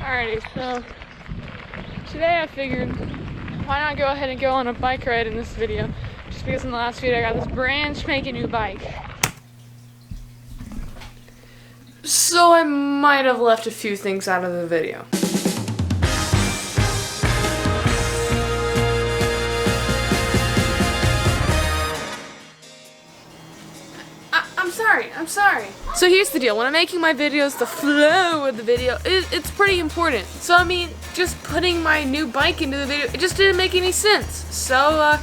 Alrighty, so today I figured why not go ahead and go on a bike ride in this video, just because in the last video I got this brand spanking new bike. So I might have left a few things out of the video. I'm sorry. So here's the deal, when I'm making my videos, the flow of the video, it's pretty important. So I mean, just putting my new bike into the video, it just didn't make any sense. So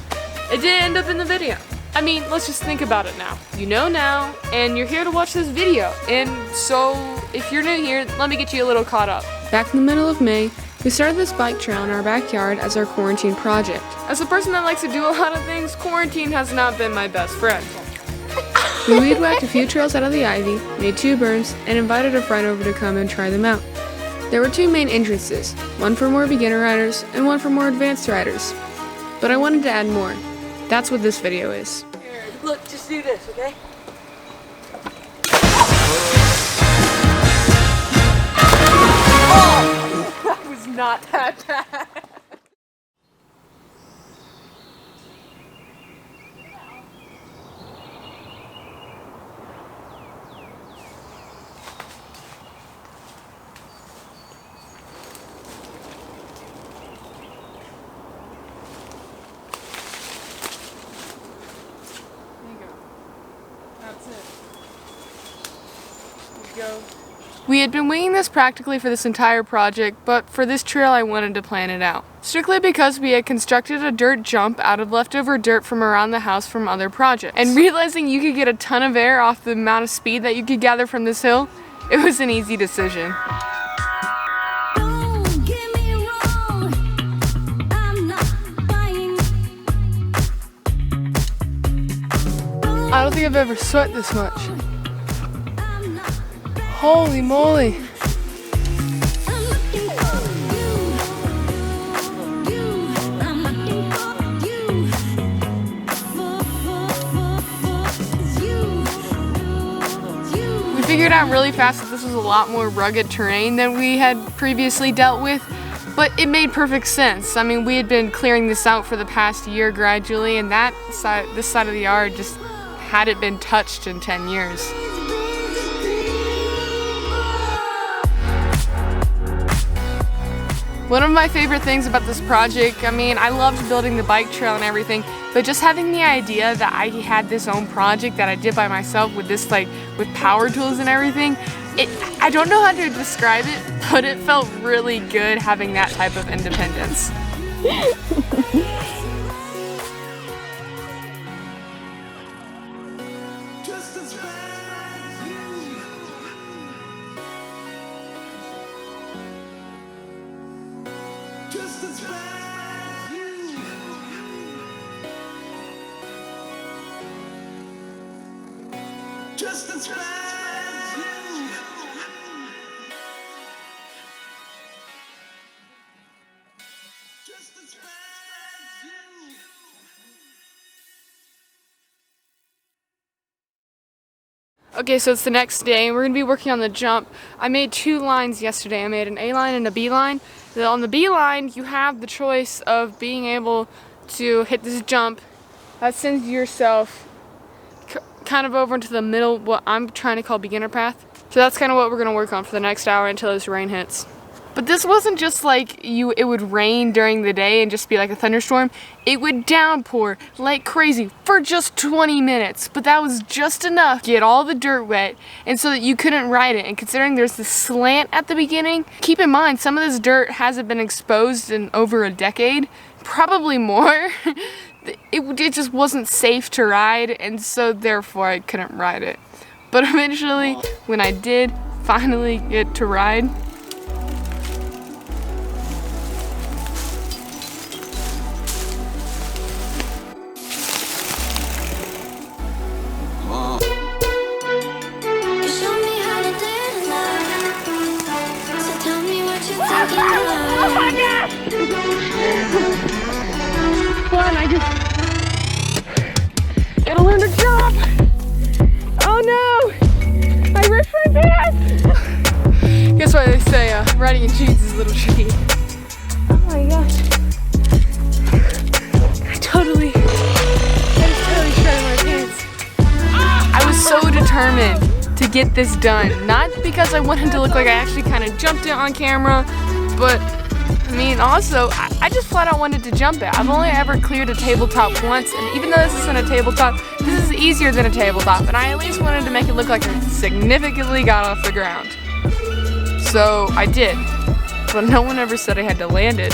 it didn't end up in the video. I mean, let's just think about it now. You know now, and you're here to watch this video. And so, if you're new here, let me get you a little caught up. Back in the middle of May, we started this bike trail in our backyard as our quarantine project. As a person that likes to do a lot of things, quarantine has not been my best friend. We weed whacked a few trails out of the ivy, made 2 berms, and invited a friend over to come and try them out. There were 2 main entrances, one for more beginner riders and one for more advanced riders. But I wanted to add more. That's what this video is. Here, look, just do this, okay? Oh! That was not that bad. We had been winging this practically for this entire project, but for this trail I wanted to plan it out. Strictly because we had constructed a dirt jump out of leftover dirt from around the house from other projects. And realizing you could get a ton of air off the amount of speed that you could gather from this hill, it was an easy decision. I don't think I've ever sweat this much. Holy moly. We figured out really fast that this was a lot more rugged terrain than we had previously dealt with, but it made perfect sense. I mean, we had been clearing this out for the past year gradually, and this side of the yard just hadn't been touched in 10 years. One of my favorite things about this project, I mean, I loved building the bike trail and everything, but just having the idea that I had this own project that I did by myself with this, with power tools and everything, I don't know how to describe it, but it felt really good having that type of independence. Okay, so it's the next day and we're going to be working on the jump. I made 2 lines yesterday. I made an A line and a B line. On the B line, you have the choice of being able to hit this jump that sends yourself kind of over into the middle, what I'm trying to call beginner path. So that's kind of what we're going to work on for the next hour until this rain hits. But this wasn't just like it would rain during the day and just be like a thunderstorm. It would downpour like crazy for just 20 minutes. But that was just enough to get all the dirt wet and so that you couldn't ride it. And considering there's this slant at the beginning, keep in mind some of this dirt hasn't been exposed in over a decade, probably more. It just wasn't safe to ride, and so therefore I couldn't ride it. But eventually, when I did finally get to ride, Oh my God! Fun, I just gotta learn to jump. Oh no! I ripped my pants! Guess That's why they say riding in jeans is a little tricky. Oh my gosh. I just totally shredded my pants. I was so determined to get this done. Not because I wanted to look like I actually kind of jumped it on camera, but I mean, also, I just flat out wanted to jump it. I've only ever cleared a tabletop once, and even though this isn't a tabletop, this is easier than a tabletop, and I at least wanted to make it look like I significantly got off the ground. So I did, but no one ever said I had to land it.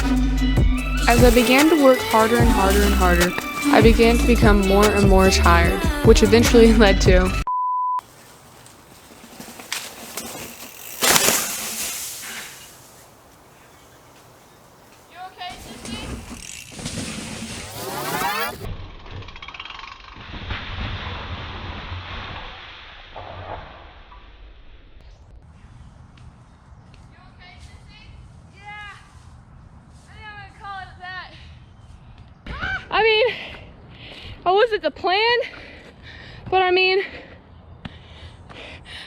As I began to work harder and harder and harder, I began to become more and more tired, which eventually led to I mean, I wasn't the plan, but I mean,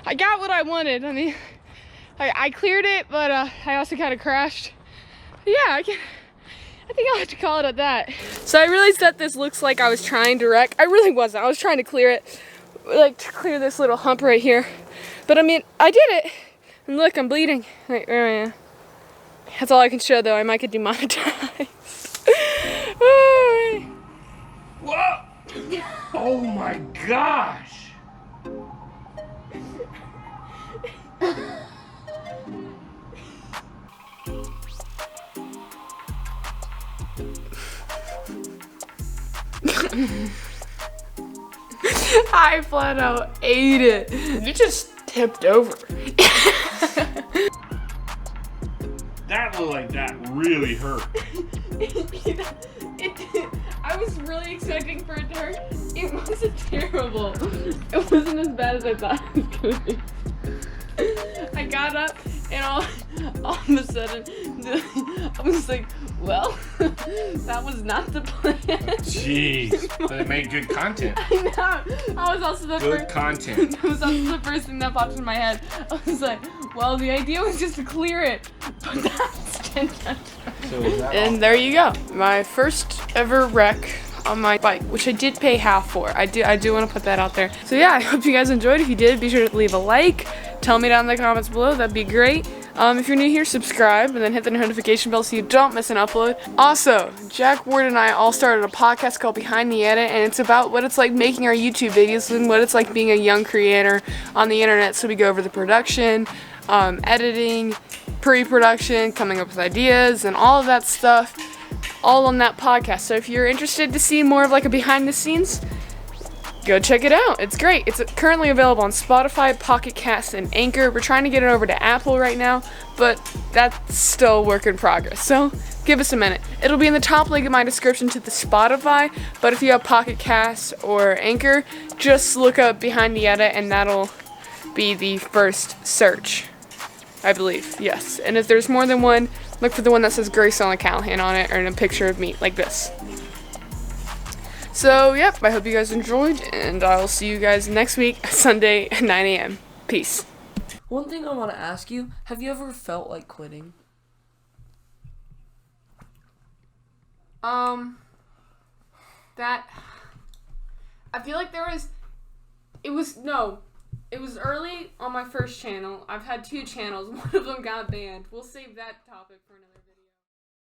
I got what I wanted. I mean, I cleared it, but I also kind of crashed. But yeah, I think I'll have to call it at that. So I realized that this looks like I was trying to wreck. I really wasn't. I was trying to clear it, like to clear this little hump right here. But I mean, I did it. And look, I'm bleeding. Right, yeah. That's all I can show though. I might get demonetized. Whoa! Oh my gosh! I flat out ate it. You just tipped over. That looked like that really hurt. It did. I was really expecting for it to hurt. It wasn't terrible. It wasn't as bad as I thought it was gonna be. I got up and all of a sudden I was like, well, that was not the plan. Jeez, but it made good content. I know. I was also the Good content. That was also the first thing that popped in my head. I was like, well, the idea was just to clear it, but that's 10 times. And there you go, my first ever wreck on my bike, which I did pay half for. I do want to put that out there. So yeah, I hope you guys enjoyed. If you did, be sure to leave a like. Tell me down in the comments below. That'd be great. If you're new here, subscribe and then hit the notification bell so you don't miss an upload. Also, Jack Ward and I all started a podcast called Behind the Edit, and it's about what it's like making our YouTube videos and what it's like being a young creator on the internet. So we go over the production, editing, pre-production, coming up with ideas, and all of that stuff, all on that podcast. So if you're interested to see more of like a behind the scenes, go check it out. It's great. It's currently available on Spotify, Pocketcasts, and Anchor. We're trying to get it over to Apple right now, but that's still a work in progress. So give us a minute. It'll be in the top link of my description to the Spotify, but if you have Pocketcasts or Anchor, just look up Behind the Edit and that'll be the first search, I believe. Yes. And if there's more than one, look for the one that says Grace on the Callihan on it, or in a picture of me like this. So, yep, I hope you guys enjoyed, and I'll see you guys next week, Sunday at 9 a.m. Peace. One thing I want to ask you, have you ever felt like quitting? That, I feel like it was early on my first channel. I've had 2 channels. One of them got banned. We'll save that topic for another video.